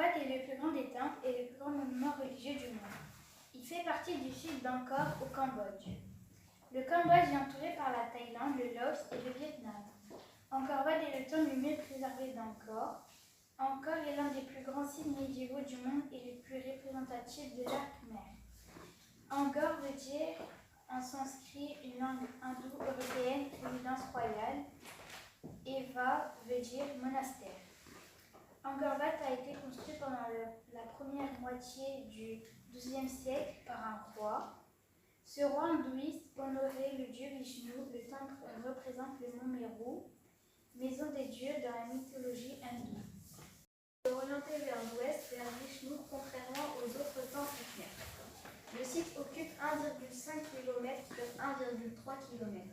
Wat est le plus grand des temples et le plus grand monument religieux du monde. Il fait partie du sud d'Angkor au Cambodge. Le Cambodge est entouré par la Thaïlande, le Laos et le Vietnam. Angkor Wat est le temple le mieux préservé d'Angkor. Angkor est l'un des plus grands sites médiévaux du monde et le plus représentatif de l'art khmer. Angkor veut dire en sanskrit une langue indo-européenne résidence royale. Eva veut dire monastère. Angkor Wat a été construit pendant la première moitié du XIIe siècle par un roi. Ce roi hindouiste honorait le dieu Vishnu. Le temple représente le mont Meru, maison des dieux dans la mythologie hindoue. Orienté vers l'ouest, vers Vishnu, contrairement aux autres temples khmers. Le site occupe 1,5 km sur 1,3 km.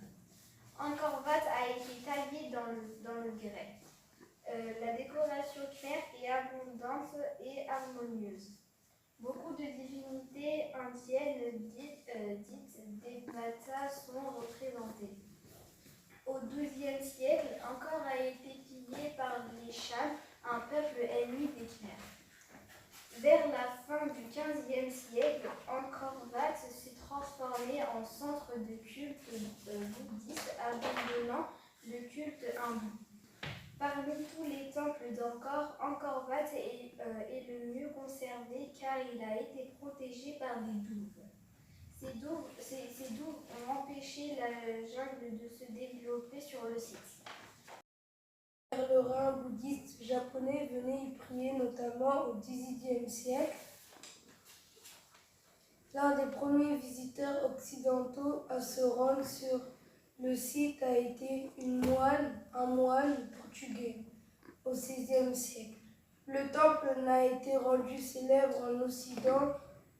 Angkor Wat a été taillé dans le grès. La décoration khmer est abondante et harmonieuse. Beaucoup de divinités indiennes dites Devata sont représentées. Au XIIe siècle, Angkor a été pillé par les Chams, un peuple ennemi des Khmers. Vers la fin du XVe siècle, Angkor Wat s'est transformé en centre de culte bouddhiste, abandonnant le culte hindou. Parmi tous les temples d'Angkor, Angkor Wat est le mieux conservé car il a été protégé par des douves. Ces douves ont empêché la jungle de se développer sur le site. Les pèlerins bouddhistes japonais venaient y prier notamment au XVIIe siècle. L'un des premiers visiteurs occidentaux à se rendre sur le site a été un moine portugais au XVIe siècle. Le temple n'a été rendu célèbre en Occident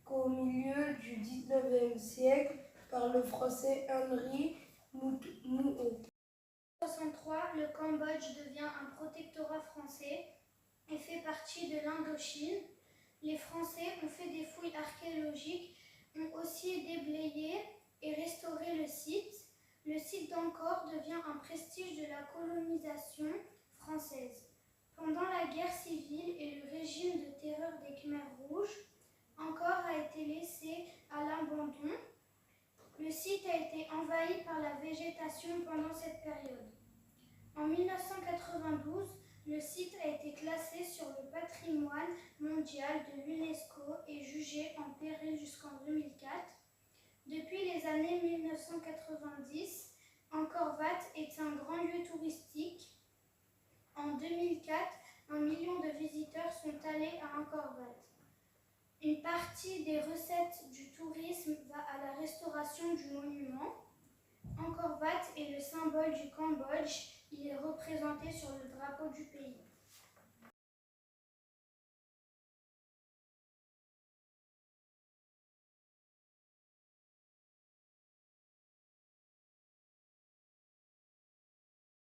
qu'au milieu du XIXe siècle par le français Henri Mouhot. En 1963, le Cambodge devient un protectorat français et fait partie de l'Indochine. Les Français ont fait des fouilles archéologiques, ont aussi déblayé et restauré le site. Le site d'Angkor devient un prestige de la colonisation française. Pendant la guerre civile et le régime de terreur des Khmers rouges, Angkor a été laissé à l'abandon. Le site a été envahi par la végétation pendant cette période. En 1992, le site a été classé sur le patrimoine mondial de l'UNESCO et jugé en péril jusqu'en 2004. Depuis les années 1990, Angkor Wat est un grand lieu touristique. En 2004, 1 million de visiteurs sont allés à Angkor Wat. Une partie des recettes du tourisme va à la restauration du monument. Angkor Wat est le symbole du Cambodge. Il est représenté sur le drapeau du pays.